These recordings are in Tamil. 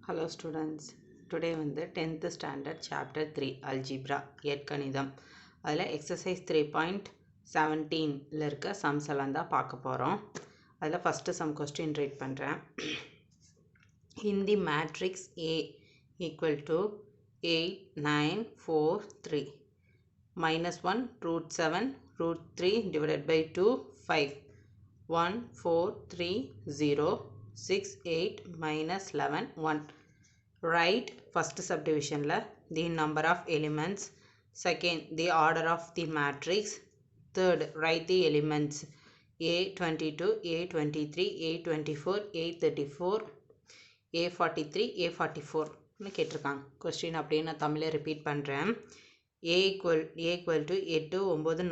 Hello students, today வந்து 10th standard chapter 3 algebra எட்கணிதம் அதில் exercise 3.17ல இருக்க sums எல்லாம் தான் பார்க்க போகிறோம். அதில் first sum question read பண்ணுறேன். In the matrix A equal to 8, 9, 4, 3 minus 1 root 7 root 3 divided by 2 5 1 4 3 0 6 8 minus 11 1. Write first subdivision la the number of elements, second the order of the matrix, third write the elements A22 A23 A24 A34 A43 A44 னு கேட்டிருக்காங்க. கொஸ்டின் அப்படியே நான் தமிழில் ரிப்பீட் பண்ணுறேன். A equal to 8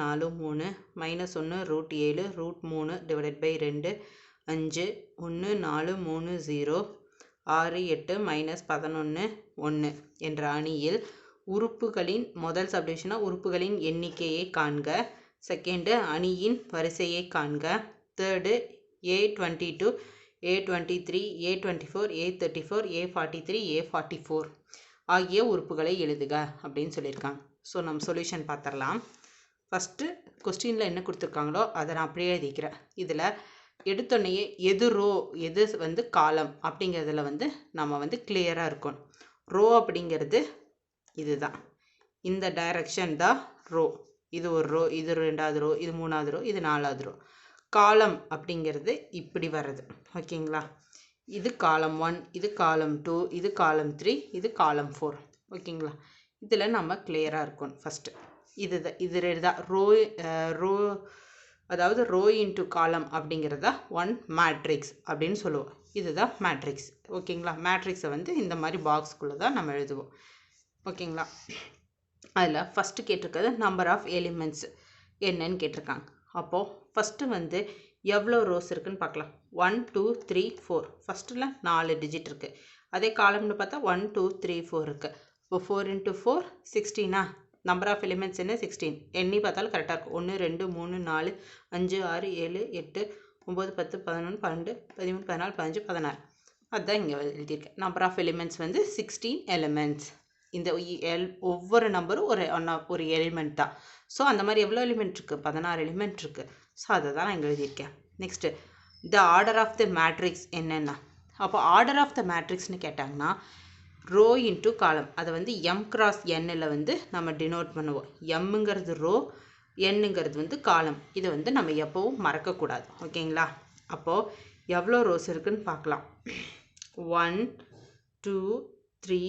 9 4 3 minus 1 root 7 root 3 divided by 2 5 1 4 3 0 6 8 minus 11 1 என்ற அணியில் உறுப்புகளின் முதல் சப்டிவிஷனாக உறுப்புகளின் எண்ணிக்கையை காண்க, செகண்டு அணியின் வரிசையை காண்க, third A22 A23 A24 A34 A43 A44 ஆகிய உறுப்புகளை எழுதுக அப்படின்னு சொல்லியிருக்காங்க. ஸோ நம்ம சொல்யூஷன் பார்த்துடலாம். ஃபஸ்ட்டு கொஸ்டினில் என்ன கொடுத்துருக்காங்களோ அதை நான் அப்படியே எழுதிக்கிறேன். இதில் எடுத்தோடனேயே எது ரோ எது வந்து காலம் அப்படிங்கிறதுல வந்து நம்ம வந்து கிளியராக இருக்கணும். ரோ அப்படிங்கிறது இதுதான், இந்த டைரக்ஷன் தான் ரோ. இது ஒரு ரோ, இது ரெண்டாவது ரோ, இது மூணாவது ரோ, இது நாலாவது ரோ. காலம் அப்படிங்கிறது இப்படி வர்றது. ஓகேங்களா? இது காலம் 1, இது காலம் 2, இது காலம் 3, இது காலம் 4. ஓகேங்களா? இதில் நம்ம கிளியராக இருக்கணும். ஃபஸ்ட்டு இதுதான், இது தான் ரோ, அதாவது ரோ இன்ட்டு காலம் அப்படிங்கிறதா ஒன் மேட்ரிக்ஸ் அப்படின்னு சொல்லுவோம். இதுதான் மேட்ரிக்ஸ். ஓகேங்களா? மேட்ரிக்ஸை வந்து இந்த மாதிரி பாக்ஸ்குள்ளே தான் நம்ம எழுதுவோம். ஓகேங்களா? அதில் ஃபஸ்ட்டு கேட்டிருக்கிறது நம்பர் ஆஃப் எலிமெண்ட்ஸ் என்னன்னு கேட்டிருக்காங்க. அப்போது ஃபஸ்ட்டு வந்து எவ்வளோ ரோஸ் இருக்குதுன்னு பார்க்கலாம். 1 2 3 4. ஃபஸ்ட்டில் 4 டிஜிட் இருக்குது. அதே காலம்னு பார்த்தா 1 2 3 4 இருக்குது. இப்போ 4 × 4 16. நம்பர் ஆஃப் எலிமெண்ட்ஸ் என்ன? 16. எண்ணி பார்த்தாலும் கரெக்டாக இருக்கும். 1 2 3 4 5 6 7 8 9 10 11 12 13 14 15 16. அதுதான் இங்கே எழுதியிருக்கேன். நம்பர் ஆஃப் எலிமெண்ட்ஸ் வந்து 16 எலிமெண்ட்ஸ். இந்த ஒவ்வொரு நம்பரும் ஒரு எலிமெண்ட் தான். ஸோ அந்த மாதிரி எவ்வளோ எலிமெண்ட் இருக்குது? 16 எலிமெண்ட் இருக்குது. ஸோ அதை தான் நான் இங்கே எழுதியிருக்கேன். Next the order of the matrix என்னென்னா, அப்போ ஆர்டர் ஆஃப் த மேட்ரிக்ஸ்னு கேட்டாங்கன்னா ரோ இன்ட்டு காலம், அதை வந்து எம் கிராஸ் எண்ணில் வந்து நம்ம டினோட் பண்ணுவோம். எம்முங்கிறது ரோ, எண்ணுங்கிறது வந்து காலம். இதை வந்து நம்ம எப்போவும் மறக்கக்கூடாது. ஓகேங்களா? அப்போது எவ்வளோ ரோஸ் இருக்குதுன்னு பார்க்கலாம். 1 2 3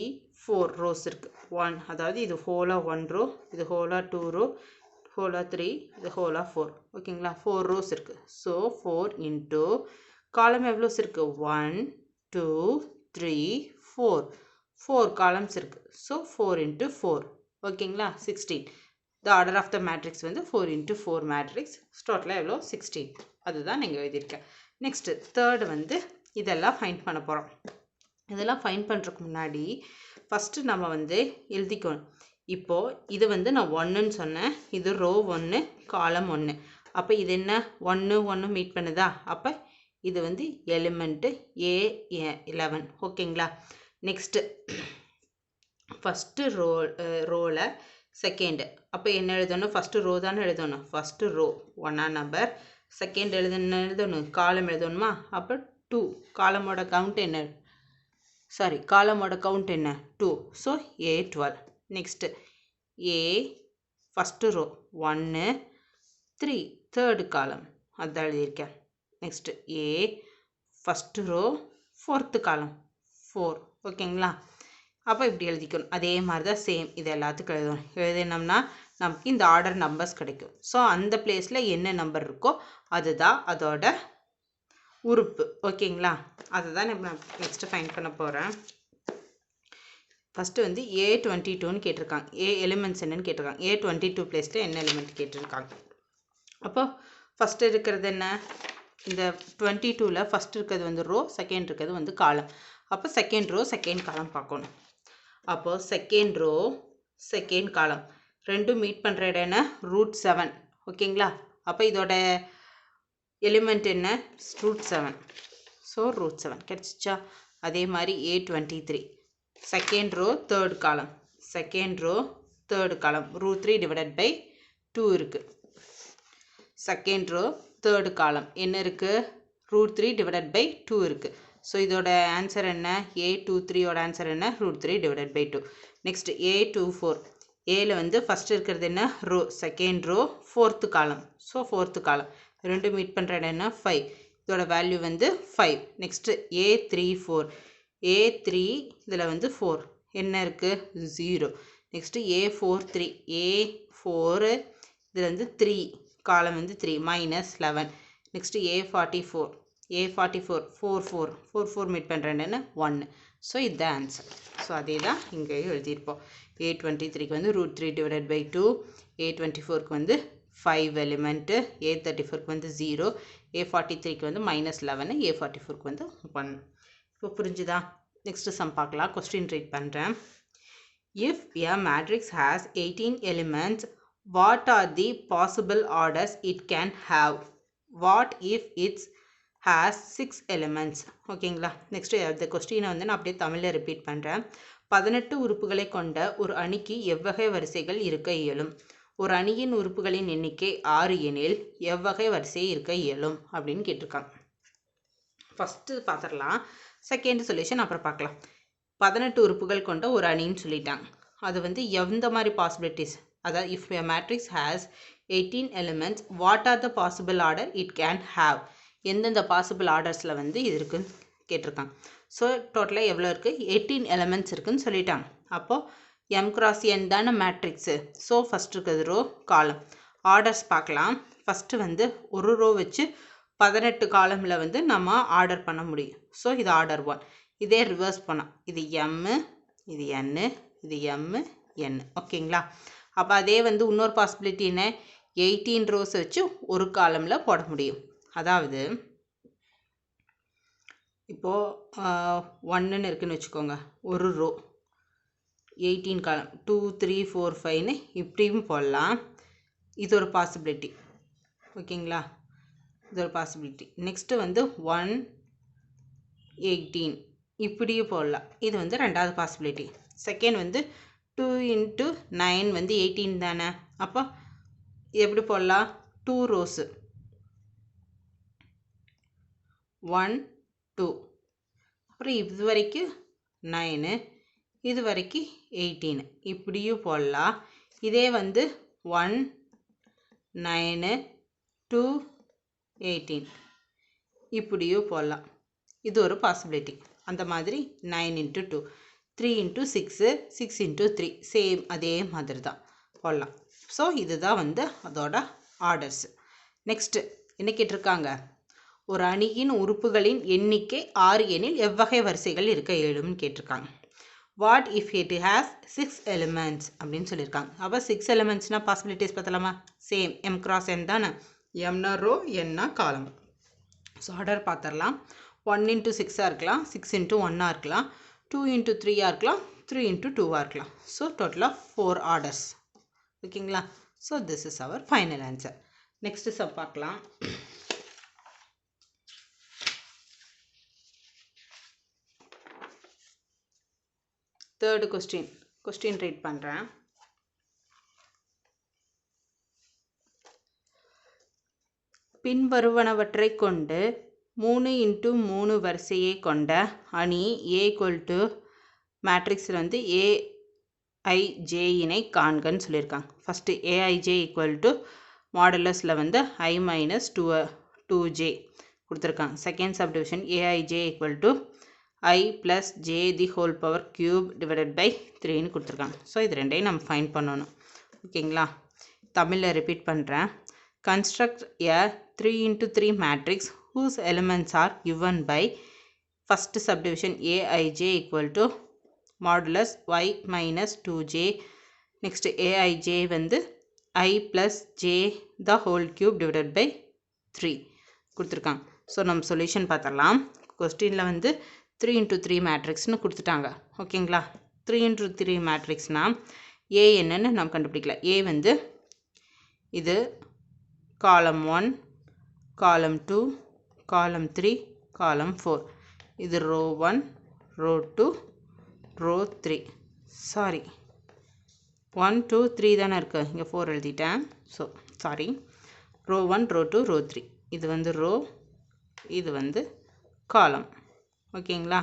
4 ரோஸ் இருக்குது. 1, அதாவது இது ஹோலாக 1 ரோ, இது ஹோலாக 2 ரோ, ஹோலாக 3, இது ஹோலாக 4. ஓகேங்களா? 4 ரோஸ் இருக்குது. ஸோ 4 இன்ட்டு காலம் எவ்வளோஸ் இருக்குது? 1 2 3 4. 4 காலம்ஸ் இருக்குது. ஸோ 4 × 4. ஓகேங்களா? 16. The order of the matrix வந்து 4 × 4 மேட்ரிக்ஸ். டோட்டலாக எவ்வளோ? 16. அதுதான் நீங்கள் எழுதியிருக்கேன். நெக்ஸ்ட்டு தேர்டு வந்து இதெல்லாம் ஃபைண்ட் பண்ண போகிறோம். இதெல்லாம் ஃபைண்ட் பண்ணுறதுக்கு முன்னாடி ஃபஸ்ட்டு நம்ம வந்து எழுதிக்கணும். இப்போது இது வந்து நான் 1ன்னு சொன்னேன். இது ரோ 1 காலம் 1. அப்போ இது என்ன? 1 1 மீட் பண்ணுதா? அப்போ இது வந்து எலிமெண்ட்டு A11. ஓகேங்களா? நெக்ஸ்ட்டு ஃபஸ்ட்டு ரோவில் செகண்டு. அப்போ என்ன எழுதணும்? ஃபஸ்ட்டு ரோ தானே எழுதணும். ஃபஸ்ட்டு ரோ 1ஆம் நம்பர். செகண்ட் எழுதணும், காலம் எழுதணுமா? அப்போ 2. காலமோட கவுண்ட் என்ன? காலமோட கவுண்ட் என்ன? 2. So A12. Next A first row 1 3 third column, அதான் எழுதியிருக்கேன். Next A first row 4th காலம் 4. ஓகேங்களா? அப்போ இப்படி எழுதிக்கணும். அதே மாதிரி தான் சேம் இது எல்லாத்துக்கும் எழுதணும். எழுதினோம்னா நமக்கு இந்த ஆர்டர் நம்பர்ஸ் கிடைக்கும். ஸோ அந்த பிளேஸில் என்ன நம்பர் இருக்கோ அதுதான் அதோட உறுப்பு. ஓகேங்களா? அதை தான் நான் நெக்ஸ்ட்டு ஃபைண்ட் பண்ண போகிறேன். ஃபஸ்ட்டு வந்து A22ன்னு கேட்டிருக்காங்க. எலிமெண்ட்ஸ் என்னன்னு கேட்டிருக்காங்க. A22 பிளேஸில் என்ன எலிமெண்ட் கேட்டிருக்காங்க. அப்போ ஃபஸ்ட்டு இருக்கிறது என்ன? இந்த 22ல் ஃபஸ்ட் இருக்கிறது வந்து ரோ, செகண்ட் இருக்கிறது வந்து காலம். அப்போ செகண்ட் ரோ செகண்ட் காலம் பார்க்கணும். அப்போது செகண்ட் ரோ செகண்ட் காலம் ரெண்டும் மீட் பண்ணுற இடம் என்ன? ரூட் 7. ஓகேங்களா? அப்போ இதோட எலிமெண்ட் என்ன? ரூட் 7. ஸோ ரூட் 7 கிடச்சிச்சா? அதே மாதிரி A23 செகண்ட் ரோ தேர்ட் காலம் √3 டிவைடட் பை 2 இருக்குது. செகண்ட் ரோ தேர்ட் காலம் என்ன இருக்குது? √3 டிவைடட் பை 2 இருக்குது. ஸோ இதோட ஆன்சர் என்ன? A23யோட ஆன்சர் என்ன? √3 டிவைடட் பை 2. நெக்ஸ்ட் A24 ஏல வந்து ஃபஸ்ட் இருக்கிறது என்ன? ரோ செகண்ட் ரோ ஃபோர்த்து காலம். ஸோ ஃபோர்த்து காலம் ரெண்டு மீட் பண்ணுற இடம் என்ன? 5. இதோட வேல்யூ வந்து 5. நெக்ஸ்ட்டு A34 இதில் வந்து 4 என்ன இருக்குது? 0. நெக்ஸ்ட்டு A43 இதில் வந்து 3 காலம் வந்து 3 -11. நெக்ஸ்ட்டு A44 4 மீட் பண்ணுறேன்னு 1. ஸோ இதுதான் ஆன்சர். ஸோ அதே தான் இங்கேயும் எழுதியிருப்போம். A23க்கு வந்து √3 டிவைடட் பை 2, A24க்கு வந்து 5 எலிமெண்ட்டு, A34க்கு வந்து 0, A43க்கு வந்து -11, A44க்கு வந்து 1. இப்போ புரிஞ்சுதா? நெக்ஸ்ட்டு சம் பார்க்கலாம். கொஸ்டின் ரீட் பண்ணுறேன். If a matrix has 18 elements, what are the possible orders it can have? What if it has 6 elements? ஓகேங்களா? நெக்ஸ்ட் இந்த கொஸ்டினை வந்து நான் அப்படியே தமிழில் ரிப்பீட் பண்ணுறேன். 18 உறுப்புகளை கொண்ட ஒரு அணிக்கு எவ்வகை வரிசைகள் இருக்க இயலும்? ஒரு அணியின் உறுப்புகளின் எண்ணிக்கை 6 எனில் எவ்வகை வரிசை இருக்க இயலும் அப்படின்னு கேட்டிருக்காங்க. ஃபஸ்ட்டு பார்த்துடலாம். செகண்ட் சொல்யூஷன் அப்புறம் பார்க்கலாம். 18 உறுப்புகள் கொண்ட ஒரு அணின்னு சொல்லிட்டாங்க. அது வந்து எந்த மாதிரி பாசிபிலிட்டிஸ், அதாவது if a matrix has 18 elements, what are the possible order it can have? எந்தெந்த பாசிபிள் ஆர்டர்ஸில் வந்து இது இருக்குன்னு கேட்டிருக்காங்க. ஸோ டோட்டலாக எவ்வளோ இருக்குது? 18 எலிமெண்ட்ஸ் இருக்குதுன்னு சொல்லிட்டாங்க. அப்போது m cross n தானே மேட்ரிக்ஸு. ஸோ ஃபஸ்ட் இருக்கிறது ரோ காலம். ஆர்டர்ஸ் பார்க்கலாம். ஃபஸ்ட்டு வந்து ஒரு ரோ வச்சு 18 காலமில் வந்து நம்ம ஆர்டர் பண்ண முடியும். ஸோ இது ஆர்டர் 1. இதே ரிவர்ஸ் பண்ணால் இது m, இது n, இது m, n. ஓகேங்களா? அப்போ அதே வந்து இன்னொரு பாசிபிலிட்டி என்ன? 18 ரோஸ் வச்சு ஒரு காலமில் போட முடியும். அதாவது இப்போது 1ன்னு இருக்குன்னு வச்சுக்கோங்க. ஒரு ரோ 18 காலம் 2 3 4 5ன்னு இப்படியும் போடலாம். இது ஒரு பாசிபிலிட்டி. ஓகேங்களா? இது ஒரு பாசிபிலிட்டி. நெக்ஸ்ட்டு வந்து 1 18 இப்படியும் போடலாம். இது வந்து ரெண்டாவது பாசிபிலிட்டி. செகண்ட் வந்து 2 × 9 வந்து 18 தானே. அப்போ எப்படி போடலாம்? 2 ரோஸு 1 2, அப்புறம் இது வரைக்கும் 9, இது வரைக்கும் 18 இப்படியும் போடலாம். இதே வந்து 1 9 2 18 இப்படியும் போடலாம். இது ஒரு பாசிபிலிட்டி. அந்த மாதிரி 9 × 2 3 × 6 6 × 3 சேம் அதே மாதிரி தான் போடலாம். ஸோ இதுதான் வந்து அதோட ஆர்டர்ஸ். நெக்ஸ்ட்டு என்ன கேட்டிருக்காங்க? ஒரு அணியின் உறுப்புகளின் எண்ணிக்கை 6 எனில் எவ்வகை வரிசைகள் இருக்க இயலும்னு கேட்டிருக்காங்க. What if it has 6 elements அப்படின்னு சொல்லியிருக்காங்க. அப்போ 6 எலிமெண்ட்ஸ்னால் பாசிபிலிட்டிஸ் பார்த்தலாமா? சேம் m cross n தானே. mனா ரோ, nனா காலம். ஸோ ஆர்டர் பார்த்துடலாம். 1 × 6 இருக்கலாம், 6 × 1 இருக்கலாம், 2 × 3 இருக்கலாம், 3 × 2 இருக்கலாம். ஸோ டோட்டலாக 4 ஆர்டர்ஸ். ஓகேங்களா? So this is our final answer. Next sum பார்க்கலாம். தேர்டு கொஸ்டின் ரீட் பண்ணுறேன். பின்வருவனவற்றை கொண்டு 3 × 3 வரிசையை கொண்ட அணி A = மேட்ரிக்ஸில் வந்து AIJ-இனை காண்கன்னு சொல்லியிருக்காங்க. ஃபஸ்ட்டு AIJ = மாடுலஸில் வந்து I - 2j கொடுத்துருக்காங்க. Second subdivision AIJ = I + j the whole power cube divided by 3ன்னு கொடுத்துருக்காங்க. ஸோ இது ரெண்டையும் நம்ம ஃபைண்ட் பண்ணணும். ஓகேங்களா? தமிழில் ரிப்பீட் பண்ணுறேன். Construct a 3 × 3 matrix whose elements are given by first subdivision AIJ = modulus y - 2j. next AIJ வந்து I + j the whole cube divided by 3 கொடுத்துருக்காங்க. ஸோ நம்ம சொல்யூஷன் பார்த்துடலாம். கொஸ்டினில் வந்து 3 × 3 மேட்ரிக்ஸ்னு கொடுத்துட்டாங்க. ஓகேங்களா? 3 × 3 மேட்ரிக்ஸ்னால் ஏ என்னன்னு நம்ம கண்டுபிடிக்கலாம். ஏ வந்து இது காலம் 1, காலம் 2, காலம் 3, காலம் 4. இது ரோ 1, row 2 row 3 sorry 1 2 3 தானே இருக்குது இங்கே 4 எழுதிட்டேன் so sorry row 1 row 2 row 3 இது வந்து row இது வந்து காலம் ஓகேங்களா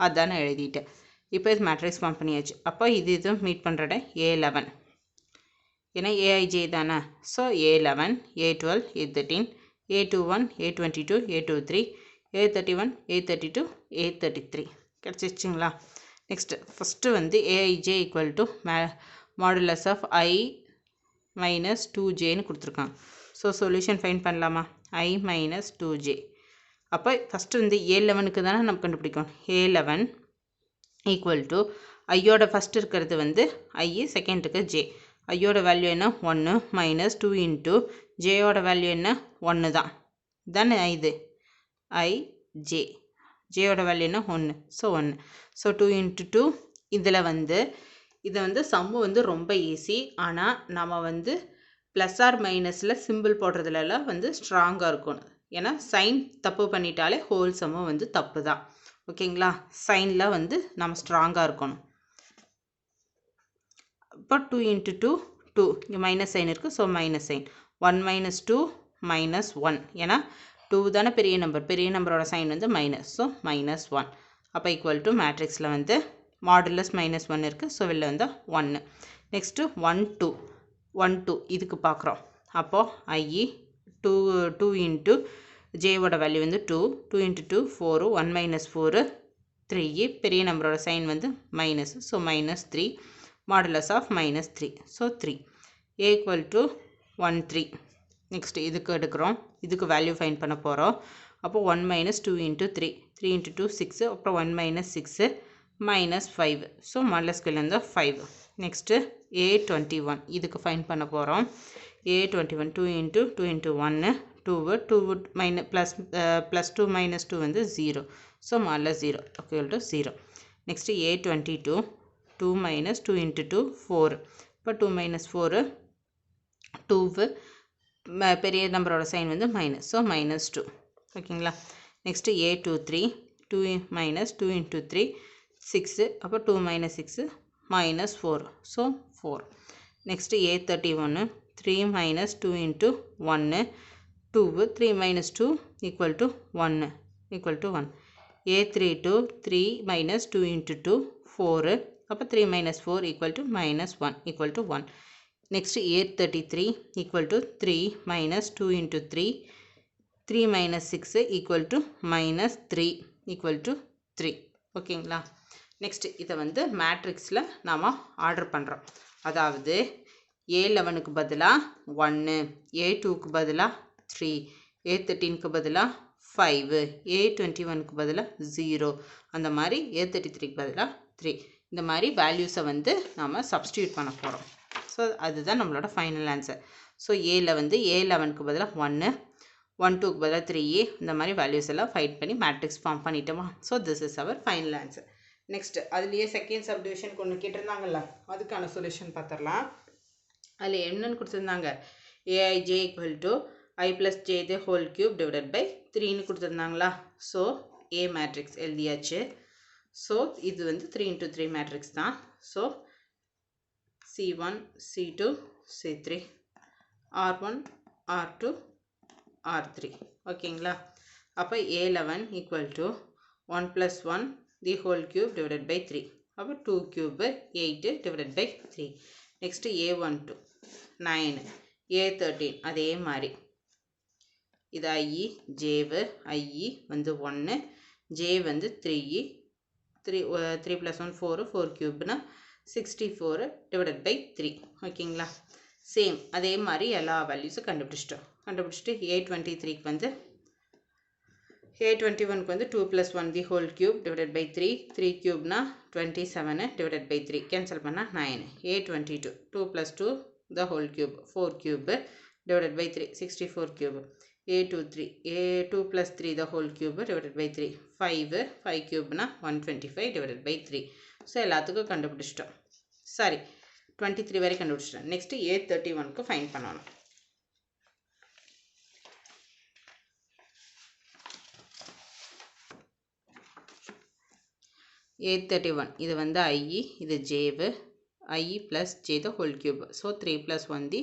அதானே எழுதிட்டேன் இப்போ இது மேட்ரிக்ஸ் ஃபார்ம் பண்ணியாச்சு அப்போ இது மீட் பண்ணுற A11 ஏன்னா ஏஐஜே தானே so A11 A12 A13 A21 A22 A23 A31 A32 A33 கிடச்சிச்சிங்களா நெக்ஸ்ட்டு ஃபஸ்ட்டு வந்து a i j equal to modulus of I minus 2Jன்னு கொடுத்துருக்காங்க ஸோ சொல்யூஷன் ஃபைண்ட் பண்ணலாமா I மைனஸ் 2J அப்போ ஃபஸ்ட்டு வந்து A11க்கு தானே நம்ம கண்டுபிடிக்கணும் A11 ஈக்குவல் டு ஐயோட ஃபஸ்ட்டு இருக்கிறது வந்து I செகண்டுக்கு J ஐயோட வேல்யூ என்ன 1 மைனஸ் 2 இன்ட்டு ஜேயோட வேல்யூ என்ன 1 தான் தானே இது I J ஜேயோட வேல்யூ என்ன 1 ஸோ 1 ஸோ 2 இன்ட்டு 2 இதில் வந்து இதை வந்து சம்மு வந்து ரொம்ப ஈஸி ஆனால் நம்ம வந்து ப்ளஸ் ஆர் மைனஸில் சிம்பிள் போடுறதுலலாம் வந்து ஸ்ட்ராங்காக இருக்கணும் ஏன்னா சைன் தப்பு பண்ணிட்டாலே ஹோல் சம்மு வந்து தப்பு தான் ஓகேங்களா சைனில் வந்து நம்ம ஸ்ட்ராங்காக இருக்கணும் இப்போ 2 இன்ட்டு 2 2 இங்கே மைனஸ் சைன் இருக்குது so minus sign 1 minus 2 minus 1 ஏன்னா 2 தானே பெரிய நம்பரோட சைன் வந்து மைனஸ் ஸோ மைனஸ் 1 அப்போ ஈக்குவல் டு மேட்ரிக்ஸில் வந்து மாடுலஸ் மைனஸ் 1 இருக்குது ஸோ வெளில வந்து 1 நெக்ஸ்ட்டு 1 2 1 2 இதுக்கு பார்க்குறோம் அப்போது I 2 இன்ட்டு ஜேவோட வேல்யூ வந்து 2 2 இன்ட்டு 2 4 1 மைனஸ் 4 3 பெரிய நம்பரோட சைன் வந்து minus so minus 3 modulus of minus 3 so 3 a equal to 1 3 next இதுக்கு எடுக்கிறோம் இதுக்கு வேல்யூ ஃபைண்ட் பண்ண போகிறோம் அப்போ 1 minus 2 into 3 3 into 2 6 அப்புறம் 1 minus 6 minus 5 so modulus வந்து 5 next a21 இதுக்கு ஃபைண்ட் பண்ண போகிறோம் a21 2 into 2 into 1 2 minus plus 2 minus 2 வந்து 0 so modulus 0 equal to 0 next a22 2 minus 2 into 2 4 இப்போ 2 minus 4 2 பெரிய நம்பரோட சைன் வந்து மைனஸ் ஸோ மைனஸ் 2 ஓகேங்களா நெக்ஸ்ட்டு a23 2 minus 2 into 3 6 அப்போ 2 minus 6 minus 4 so 4 next a31 3 minus 2 into 1 2 3 minus 2 equal to 1 equal to 1 a32 3 minus 2 into 2 4 அப்போ 3 minus 4 equal to minus 1 equal to 1 next a33 equal to 3 minus 2 into 3 3 minus 6 equal to minus 3 equal to 3 ஓகேங்களா நெக்ஸ்ட் இதை வந்து மேட்ரிக்ஸில் நாம் ஆர்டர் பண்ணுறோம் அதாவது a11க்கு பதிலாக 1 a2க்கு பதிலாக 3 a13க்கு பதிலாக 5 a21க்கு பதிலாக 0 அந்த மாதிரி a33க்கு பதிலாக 3 இந்த மாதிரி வேல்யூஸை வந்து நம்ம சப்ஸ்டியூட் பண்ண போகிறோம் ஸோ அதுதான் நம்மளோட ஃபைனல் ஆன்சர் ஸோ ஏல வந்து a11க்கு பதிலாக 1 1 2க்கு பதிலாக 3 இந்த மாதிரி வேல்யூஸ் எல்லாம் ஃபைண்ட் பண்ணி மேட்ரிக்ஸ் ஃபார்ம் பண்ணிட்டோமா so this is our final answer next அதுலேயே செகண்ட் சப்டிவிஷனுக்கு ஒன்று கேட்டிருந்தாங்கல்ல அதுக்கான சொல்யூஷன் பார்த்துடலாம் அதில் என்னென்னு கொடுத்துருந்தாங்க a i j equal to I plus j the whole cube divided by 3ன்னு கொடுத்துருந்தாங்களா ஸோ ஏ மேட்ரிக்ஸ் எழுதியாச்சு ஸோ இது வந்து 3 into 3 மேட்ரிக்ஸ் தான் so C1 C2 C3 R1 R2 R3 ஓகேங்களா அப்போ A11 equal to 1 plus 1 the whole cube divided by 3 அப்போ 2 cube 8 divided by 3 next A12 9 A13 அதே மாதிரி இது I J I வந்து 1 J வந்து 3 3 plus 1 4 4 cube னா 64 divided by 3 ஓகேங்களா சேம் அதே மாதிரி எல்லா வேல்யூஸும் கண்டுபிடிச்சிட்டு A23க்கு வந்து A21க்கு வந்து 2 plus 1 the whole cube divided by 3 cube னா 27 divided by 3 cancel பண்ணா 9 A22 2 plus 2 the whole cube 4 cube divided by 3 64 cube A23 A2 plus 3 the whole cube divided by 3 5 cube na 125 divided by 3 so எல்லாத்துக்கும் கண்டுபிடிச்சிட்டோம் சரி 23 வரை கண்டுபிடிச்சிட்டோம் next A31 க்கு ஃபைண்ட் பண்ணனும் A31 இது வந்து I, இது J, I plus J the whole cube. So 3 plus 1 the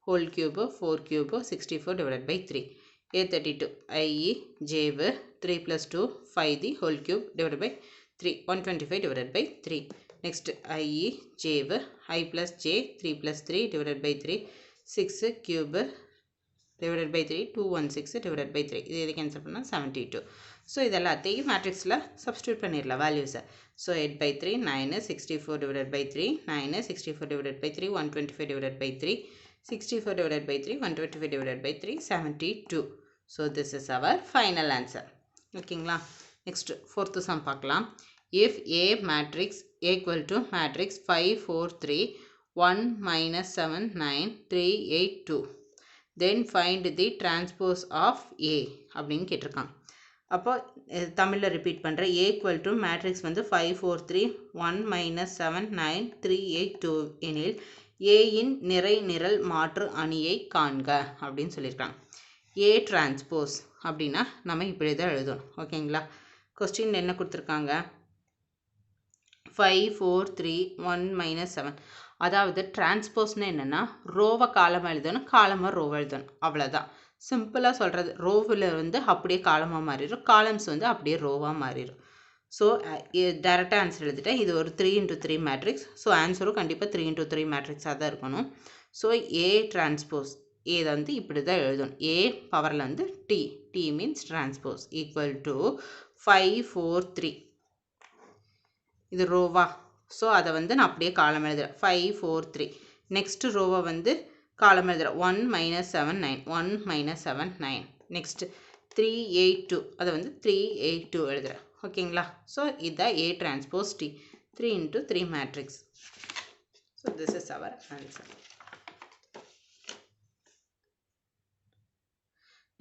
whole cube, 4 cube, 64 divided by 3. A32 I, J, 3 plus 2, 5 the whole cube divided by 3, 125 divided by 3. Next I, J, I plus J, 3 plus 3 divided by 3, 6 cube divided by 3, 216 divided by 3. இது cancel பண்ணா 72. So இதெல்லாத்தையும் மேட்ரிக்ஸில் சப்ஸ்டியூட் பண்ணிடலாம் வேல்யூஸை. So 8 by 3, 9, 64 divided by 3, 9, 64 divided by 3, 125 divided by 3, 64 divided by 3, 125 divided by 3, 72. So this is our final answer. ஓகேங்களா? நெக்ஸ்ட் ஃபோர்த்து சம் பார்க்கலாம். If A matrix equal to matrix 5, 4, 3, 1, minus 7, 9, 3, 8, 2. Then find the transpose of A அப்படின்னு கேட்டிருக்கான். அப்போ தமிழில் ரிப்பீட் பண்ணுறேன். A equal to மேட்ரிக்ஸ் வந்து 5, 4, 3, 1, minus 7, 9, 3, 8, 2 எனில் ஏயின் நிறை நிரல் மாற்று அணியை காண்க அப்படின்னு சொல்லியிருக்காங்க. A டிரான்ஸ்போஸ் அப்படின்னா நம்ம இப்படி தான் எழுதணும். ஓகேங்களா? கொஸ்டின் என்ன கொடுத்துருக்காங்க? 5, 4, 3, 1, minus 7. அதாவது டிரான்ஸ்போஸ்னு என்னென்னா ரோவை காலமாக எழுதணும், காலமாக ரோவை எழுதணும், அவ்வளோதான். சிம்பிளாக சொல்கிறது. ரோவில் வந்து அப்படியே காலமாக மாறிடும், காலம்ஸ் வந்து அப்படியே ரோவாக மாறிடும். ஸோ டேரெக்டாக ஆன்சர் எழுதிட்டேன். இது ஒரு 3 into 3 மேட்ரிக்ஸ். ஸோ ஆன்சரும் கண்டிப்பாக 3 into 3 மேட்ரிக்ஸாக தான் இருக்கணும். ஸோ A டிரான்ஸ்போஸ் ஏ வந்து இப்படி தான் எழுதணும். A பவரில் வந்து T means transpose equal to 5, 4, 3. இது ரோவா? ஸோ அதை வந்து நான் அப்படியே காலம் எழுதுகிறேன். 5, 4, 3. நெக்ஸ்ட் ரோவை வந்து காலம் எழுதுகிறேன். 1, minus 7, 9. 1, minus 7, 9. நெக்ஸ்ட் 3, 8, 2. அதை வந்து 3, 8, 2 எழுதுகிறேன். ஓகேங்களா? ஸோ இதுதான் A transpose T. 3 into 3 matrix. So this is our answer.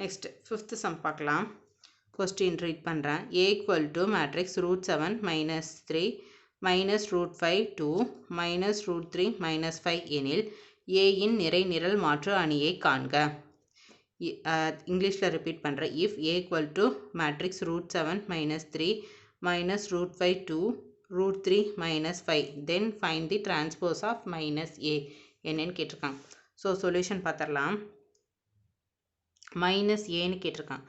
Next fifth sum பார்க்கலாம். கொஸ்டின் ரீட் பண்ணுறேன். A equal to matrix √7 minus 3 minus √5 2 minus √3 minus 5 எனில் ஏயின் நிறை நிரல் மாற்று அணியை காண்க. இங்கிலீஷில் ரிப்பீட் பண்ணுறேன். If A equal to matrix √7 minus 3 minus √5 2 √3 minus 5 then find the transpose of minus A என்னன்னு கேட்டிருக்காங்க. ஸோ சொல்யூஷன் பார்த்துடலாம். மைனஸ் ஏன்னு கேட்டிருக்காங்க.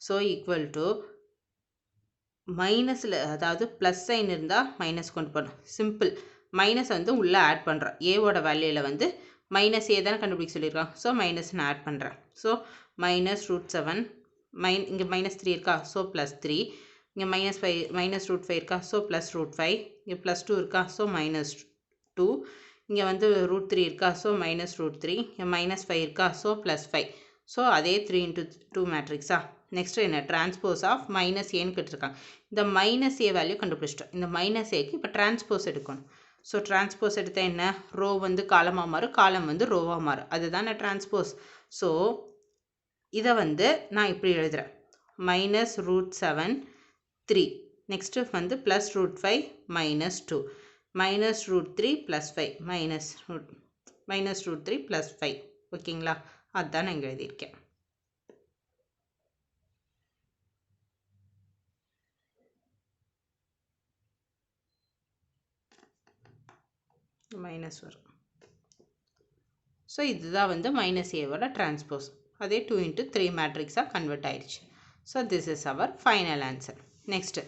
ஸோ ஈக்குவல் டு மைனஸில், அதாவது ப்ளஸ் சைன் இருந்தால் மைனஸ் கொண்டு போகணும். சிம்பிள். மைனஸ் வந்து உள்ளே ஆட் பண்ணுறோம். ஏவோட வேல்யூவில் வந்து மைனஸ் ஏ தானே கண்டுபிடிக்க சொல்லியிருக்காங்க. ஸோ மைனஸ் நான் ஆட் பண்ணுறேன். ஸோ minus √7 இங்கே -3 இருக்கா? ஸோ +3. இங்கே -5 -√5 இருக்கா? ஸோ +√5. இங்கே +2 இருக்கா? ஸோ -2. இங்கே வந்து √3 இருக்கா? ஸோ -√3. இங்கே -5 இருக்கா? ஸோ +5. ஸோ அதே 3 into 2 மேட்ரிக்ஸா? நெக்ஸ்ட் என்ன? டிரான்ஸ்போஸ் ஆஃப் மைனஸ் ஏன்னு கேட்டிருக்காங்க. இந்த மைனஸ் ஏ வேல்யூ கண்டுபிடிச்சிட்டோம். இந்த மைனஸ் ஏக்கு இப்போ டிரான்ஸ்போஸ் எடுக்கணும். ஸோ டிரான்ஸ்போஸ் எடுத்தால் என்ன? ரோ வந்து காலமாக மாறும், காலம் வந்து ரோவாக மாறும். அதுதானே டிரான்ஸ்போஸ். ஸோ இதை வந்து நான் இப்படி எழுதுகிறேன். -√7 3. நெக்ஸ்ட்டு வந்து +√5 -2 -√3 +5 -√3 +5. ஓகேங்களா? அதுதான் நான் இங்கே எழுதியிருக்கேன். மைனஸ் வரும். ஸோ இதுதான் வந்து மைனஸ் ஏவோட டிரான்ஸ்போஸ். அதே 2 into 3 மேட்ரிக்ஸாக கன்வெர்ட் ஆயிடுச்சு. So this is our final answer. Next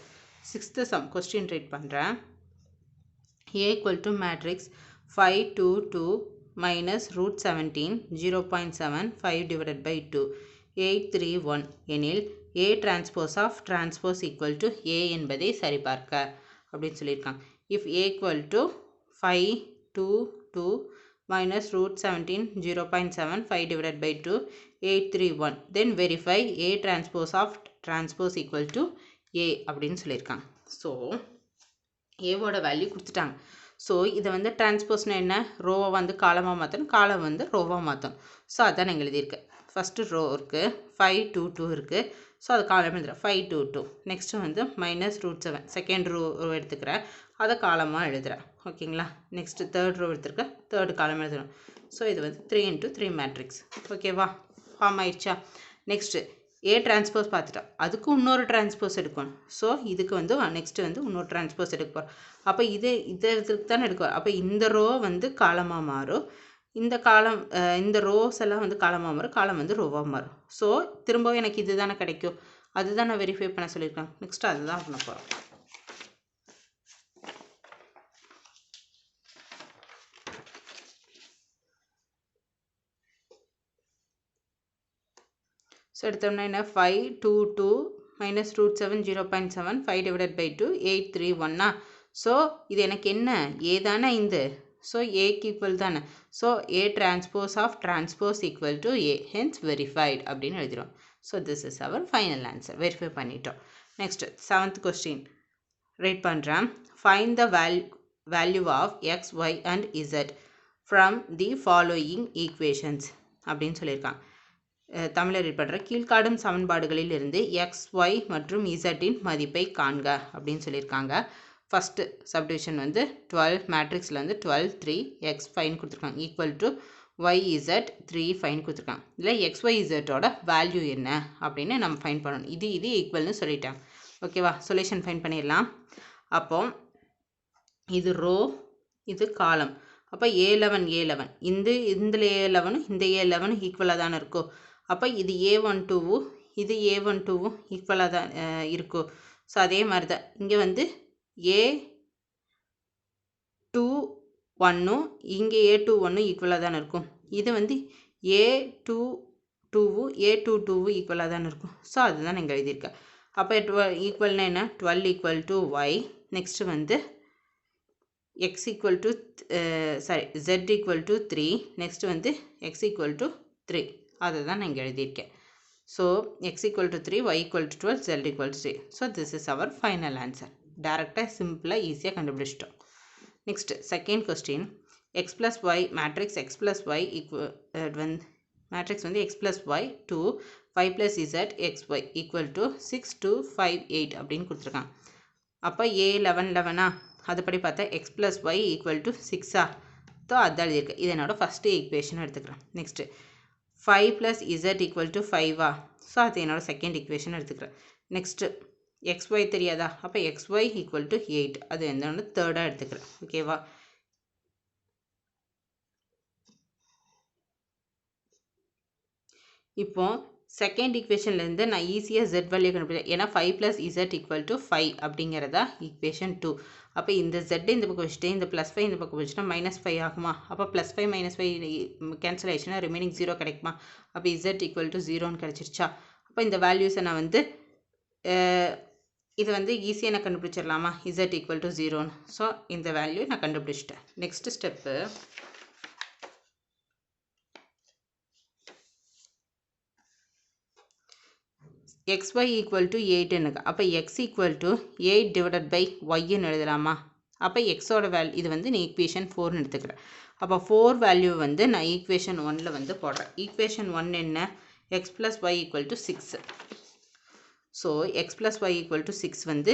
sixth sum question read பண்ணுறேன். A equal to matrix 5 2 2 minus √17 0.7 5 divided by 2 8 3 1 எனில் A transpose of transpose equal to A என்பதை சரிபார்க்க அப்படின்னு சொல்லியிருக்காங்க. If A equal to 5 2 2 minus √17 0.7 5 divided by 2 8 3 1 then verify A transpose of transpose equal to A அப்படின்னு சொல்லியிருக்காங்க. ஸோ ஏவோட வேல்யூ கொடுத்துட்டாங்க. ஸோ இதை வந்து டிரான்ஸ்போஸ்னா என்ன? ரோவை வந்து காலமாக மாற்றணும், காலம் வந்து ரோவாக மாற்றணும். ஸோ அதான் நான் எழுதியிருக்கேன். ஃபஸ்ட்டு ரோ இருக்குது, 5 2 2 இருக்குது. ஸோ அது காலம் எழுதுகிறேன் 5 2 2. நெக்ஸ்ட்டு வந்து -√7 செகண்ட் ரோ எடுத்துக்கிறேன், அதை காலமாக எழுதுகிறேன். ஓகேங்களா? நெக்ஸ்ட்டு தேர்ட் ரோ எடுத்துருக்கேன், தேர்டு காலம் எழுதுகிறேன். ஸோ இது வந்து 3 into 3 மேட்ரிக்ஸ். ஓகேவா? ஃபார்ம் ஆயிடுச்சா? நெக்ஸ்ட்டு ஏ டிரான்ஸ்போஸ் பார்த்துட்டோம், அதுக்கு இன்னொரு டிரான்ஸ்போஸ் எடுக்கணும். ஸோ இதுக்கு வந்து நெக்ஸ்ட்டு வந்து இன்னொரு டிரான்ஸ்போஸ் எடுக்க போகிறோம். அப்போ இதுக்கு தானே எடுக்கும். அப்போ இந்த ரோ வந்து காலமாக மாறும், இந்த காலம் இந்த ரோஸ் எல்லாம் வந்து காலமாக மாறும், காலம் வந்து ரோவாக மாறும். ஸோ திரும்பவும் எனக்கு இது தானே கிடைக்கும், அதுதான் நான் வெரிஃபை பண்ண சொல்லியிருக்கேன். நெக்ஸ்ட்டு அதுதான் பண்ண போகிறோம். ஸோ எடுத்தோம்னா என்ன, 5 2 2 minus root 7 0.7 5 divided by 2 8 3 1. So இது எனக்கு என்ன, ஏ தானே இந்த, ஸோ ஏக்கு ஈக்குவல் தானே. So A transpose of transpose equal to A, hence verified அப்படின்னு எழுதிடும். So this is our final answer. Verify பண்ணிட்டோம். நெக்ஸ்ட் 7th கொஸ்டின் ரைட் பண்ணுறேன். Find the value of x y and z from the following equations அப்படின்னு சொல்லியிருக்காங்க. தமிழில் ரீட் பண்ணுற, கீழ்காடும் சமன்பாடுகளில் இருந்து எக்ஸ் ஒய் மற்றும் இசட்டின் மதிப்பை காண்க அப்படின்னு சொல்லியிருக்காங்க. ஃபஸ்ட்டு சப்டிவிஷன் வந்து 12 மேட்ரிக்ஸில் வந்து 12 3 எக்ஸ் 5 கொடுத்துருக்காங்க, ஈக்குவல் டு ஒய் இசட் 3 5 கொடுத்துருக்காங்க. இல்லை எக்ஸ் ஒய் இசட்டோட வேல்யூ என்ன அப்படின்னு நம்ம ஃபைன் பண்ணணும். இது ஈக்குவல்னு சொல்லிட்டாங்க. ஓகேவா, சொல்யூஷன் ஃபைன் பண்ணிடலாம். அப்போ இது ரோ, இது காலம். அப்போ A11 A11 இந்த A11 இந்த A11 ஈக்குவலாக தானே இருக்கும். அப்போ இது A12 இது A12 ஈக்குவலாக தான் இருக்கும். ஸோ அதே மாதிரி தான் இங்கே வந்து A21 இங்கே A21 ஈக்குவலாக தானே இருக்கும். இது வந்து A22 A22 ஈக்குவலாக தானே இருக்கும். ஸோ அதுதான் நான் இங்கே எழுதியிருக்கேன். அப்போ ஈக்குவல்னா என்ன, 12 ஈக்குவல் டு ஒய். நெக்ஸ்ட்டு வந்து x equal to z equal to 3. Next வந்து x equal to 3. அதை தான் நான் இங்கே எழுதியிருக்கேன். So x equal to 3, y equal to 12, z equal to 3. So this is our final answer. டேரெக்டாக சிம்பிளாக ஈஸியாக கண்டுபிடிச்சிட்டோம். Next second question, x plus y matrix x plus y matrix வந்து x plus y 2 5 plus z x y equal to 6 2 5 8 அப்படின்னு கொடுத்துருக்காங்க. அப்போ A11 11 அதுபடி பார்த்தா x plus y equal to 6 so அதான் எழுதியிருக்கு. இது என்னோட ஃபஸ்ட்டு ஈக்குவேஷன் எடுத்துக்கிறேன். Next 5 plus z equal to 5 so அது என்னோட செகண்ட் ஈக்குவேஷன் எடுத்துக்கிறேன். நெக்ஸ்ட்டு எக்ஸ் ஒய் தெரியாதா, அப்போ எக்ஸ் ஒய் ஈக்குவல் டு 8 அது என்னோட தேர்டாக எடுத்துக்கிறேன். ஓகேவா, இப்போ செகண்ட் ஈக்குவேஷன்லேருந்து நான் ஈஸியாக z வேல்யூ கண்டுபிடிச்சேன். ஏன்னா 5 ப்ளஸ் இசட் ஈக்குவல் டு 5 அப்படிங்கிறதா ஈக்குவேஷன் 2. அப்போ இந்த z இந்த பக்கம் வச்சுட்டு இந்த ப்ளஸ் 5 இந்த பக்கம் வச்சுட்டா -5 ஆகுமா. அப்போ +5 -5 கேன்சல் ஆயிடுச்சுன்னா ரிமைனிங் 0 கிடைக்குமா. அப்போ இசட் ஈக்குவல் டு 0ன்னு கிடச்சிருச்சா. அப்போ இந்த வேல்யூஸை நான் வந்து இது வந்து ஈஸியாக நான் கண்டுபிடிச்சிடலாமா, இசட் ஈக்குவல் டு 0ன்னு. ஸோ இந்த வேல்யூ நான் கண்டுபிடிச்சிட்டேன். Next step xy equal to 8 அப்போ x equal to 8 divided by ஒய்ன்னு எழுதலாமா. அப்போ எக்ஸோட வேல்யூ இது வந்து நான் ஈக்குவேஷன் 4ன்னு எடுத்துக்கிறேன். அப்போ 4 வேல்யூ வந்து நான் ஈக்குவேஷன் 1ல் வந்து போடுறேன். ஈக்குவேஷன் 1 என்ன, x plus y equal to 6. So x plus y equal to 6 வந்து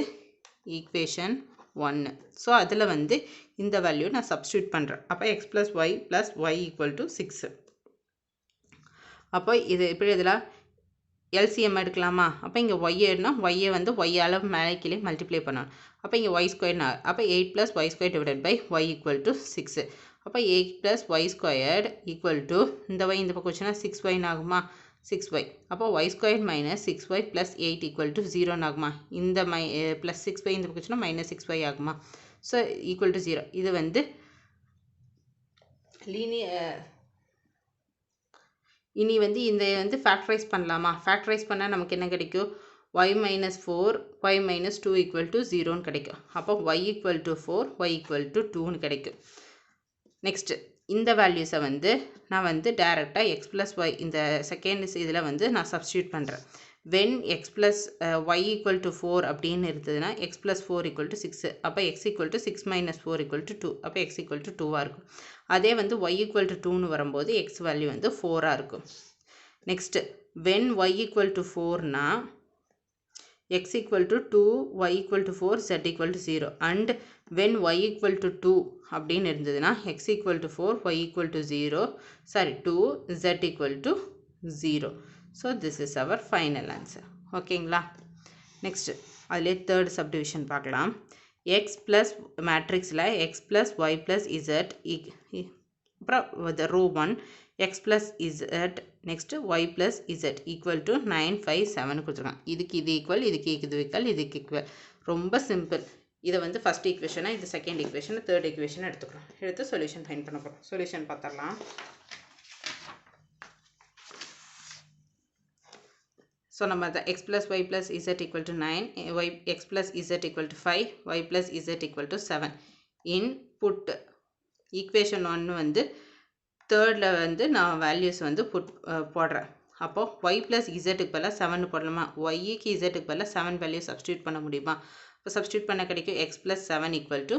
ஈக்குவேஷன் 1. ஸோ அதில் வந்து இந்த வேல்யூ நான் சப்ஸ்டியூட் பண்ணுறேன். அப்போ x plus y equal to 6. அப்போ இது எப்படி இதெல்லாம் எல்சிஎம் எடுக்கலாமா. அப்போ இங்கே ஒய்னா ஒய்யை வந்து ஒய்யால் மேலே கீழே மல்டிப்ளை பண்ணணும். அப்போ இங்கே ஒய் ஸ்கொயர்னா அப்போ 8 plus y square divided by y equal to 6. அப்போ 8 plus y squared equal to இந்த ஒய் இந்த பக்கம் வச்சுன்னா 6y ஆகுமா, 6y. அப்போ y square minus 6y plus 8 equal to 0 ஆகுமா. இந்த ப்ளஸ் 6y இந்த பக்கம் வச்சுன்னா -6y ஆகுமா. So equal to 0. இது வந்து இனி வந்து இந்த வந்து ஃபேக்டரைஸ் பண்ணலாமா. ஃபேக்டரைஸ் பண்ணால் நமக்கு என்ன கிடைக்கும், y - 4 y - 2 ஈக்குவல் டு 0ன்னு கிடைக்கும். அப்போ y equal to 4 y equal to 2ன்னு கிடைக்கும். நெக்ஸ்ட்டு இந்த வேல்யூஸை வந்து நான் வந்து டேரெக்டாக எக்ஸ் ப்ளஸ் ஒய் இந்த செகண்ட் இதில் வந்து நான் சப்ஸ்டியூட் பண்ணுறேன். When x plus y equal to 4 அப்படின்னு இருந்ததுன்னா எக்ஸ் ப்ளஸ் 4 ஈக்குவல் டு 6. அப்போ x equal to 6 - 4 equal to 2. அப்போ எக்ஸ் ஈக்குவல் டு 2 இருக்கும். அதே வந்து ஒய் ஈக்குவல் டு 2ன்னு வரும்போது எக்ஸ் வேல்யூ வந்து 4 இருக்கும். Next when y equal to 4னா x equal to 2 y equal to 4 z equal to 0. And when y equal to 2 அப்படின்னு இருந்ததுன்னா x equal to 4 y equal to 0 2 z equal to 0. So this is our final answer. ஓகேங்களா? நெக்ஸ்ட்டு அதிலே தேர்ட் சப்டிவிஷன் பார்க்கலாம். எக்ஸ் ப்ளஸ் மேட்ரிக்ஸில் x plus y plus z அப்புறம் row 1 x plus z next Y plus z equal to 9 5 7 கொடுத்துருக்காங்க. இதுக்கு இது ஈக்குவல், இதுக்கு இது ஈக்குவல், இதுக்கு ஈக்குவல். ரொம்ப சிம்பிள். இதை வந்து ஃபஸ்ட் ஈக்குவேஷனை, இது செகண்ட் ஈக்குவேஷனை, தேர்ட் ஈக்குவேஷனை எடுத்துக்கிறோம். எடுத்து சொல்யூஷன் ஃபைண்ட் பண்ண போகிறோம். சொல்யூஷன் பார்த்துடலாம். ஸோ நம்ம அதை x plus y plus z equal to 9, y x plus z equal to 5, y plus z equal to 7. Input equation 1 வந்து தேர்டில் வந்து நான் வேல்யூஸ் வந்து போடுறேன். அப்போது ஒய் ப்ளஸ் இசட்டுக்கு பதிலாக 7 போடலாமா? ஒய்க்கு இசட்டுக்கு பதிலாக 7 வேல்யூ சப்ஸ்டியூட் பண்ண முடியுமா? இப்போ சப்ஸ்டியூட் பண்ண கிடைக்கும் எக்ஸ் ப்ளஸ் 7 ஈக்குவல் டு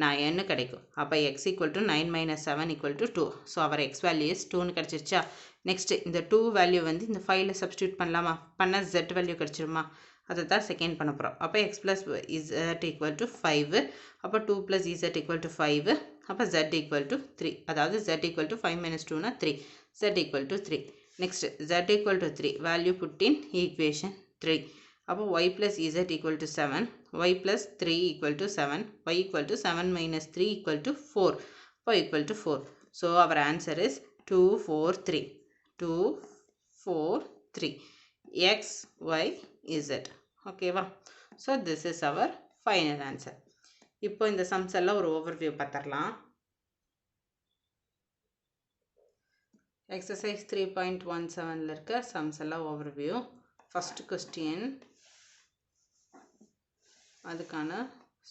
9 கிடைக்கும். அப்போ x equal to 9 minus 7 equal to 2. So our x value is 2ன்னு கிடச்சிருச்சா? நெக்ஸ்ட்டு இந்த 2 வேல்யூ வந்து இந்த 5ல் சப்ஸ்டியூட் பண்ணலாமா? பண்ணால் ஜெட் வேல்யூ கிடச்சிருமா? அதை தான் செகண்ட் பண்ண போகிறோம். அப்போ x plus z equal to 5, அப்போ 2 ப்ளஸ் இசட் ஈக்குவல் டு 5, அப்போ z ஈக்குவல் டு 3. அதாவது z ஈக்குவல் டு 5 மைனஸ் 2னா 3, z equal to 3. Next z equal to 3 value put in equation 3. அப்போ y plus z equal to 7, y plus 3 equal to 7, y equal to 7 minus 3 equal to 4, y equal to 4. So our answer is 2 4 3. 2 4 3 x y z. ஓகேவா? So this is our final answer. இப்போ இந்த சம்ஸ் எல்லாம் ஒரு ஓவர்வியூ பார்த்துடலாம். எக்ஸசைஸ் 3.17ல் இருக்க சம்ஸ் எல்லாம் ஓவர்வியூ. ஃபஸ்ட் கொஸ்டின், அதுக்கான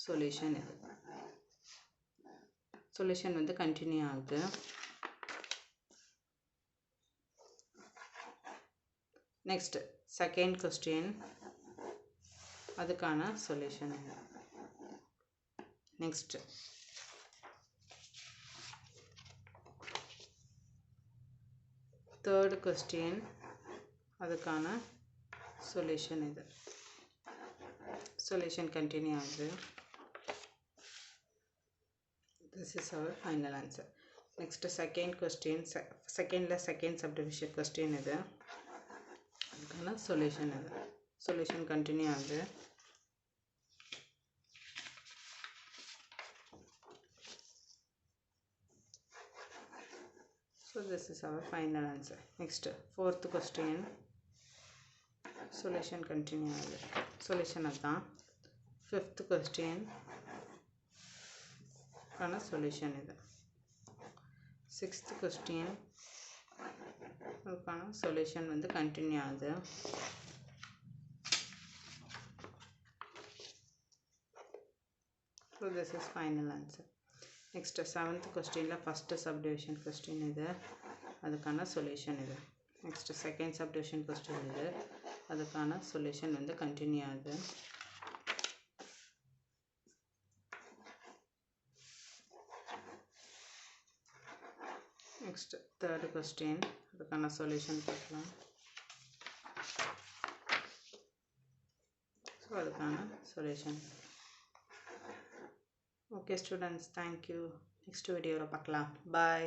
சொல்யூஷன் இது. சொல்யூஷன் வந்து கண்டினியூ ஆகுது. நெக்ஸ்ட் செகண்ட் கொஸ்டின், அதுக்கான சொல்யூஷன் இது. நெக்ஸ்ட் தேர்ட் கொஸ்டின், அதுக்கான சொல்யூஷன் இது. சொல்யூஷன் கண்டினியூ ஆகுது. This is our final answer. Next second question, செகண்டில் செகண்ட் சப்டிவிஷன் கொஸ்டின் இது. அதுக்கான சொல்யூஷன் இது. சொல்யூஷன் கண்டினியூ ஆகுது. So this is our final answer. Next, fourth question, solution continue. Solution adha. Fifth question, kana solution idha. Sixth question, kana solution vandu continue agudhu. So this is final answer. Next, seventh question la first subdivision question idu, adukana solution idu. Next, second subdivision question idu, adukana solution vandu continue agudhu. Next, third question, adukana solution paakalam. So adukana solution. Okay students, thank you. Next video la paakalam. Bye.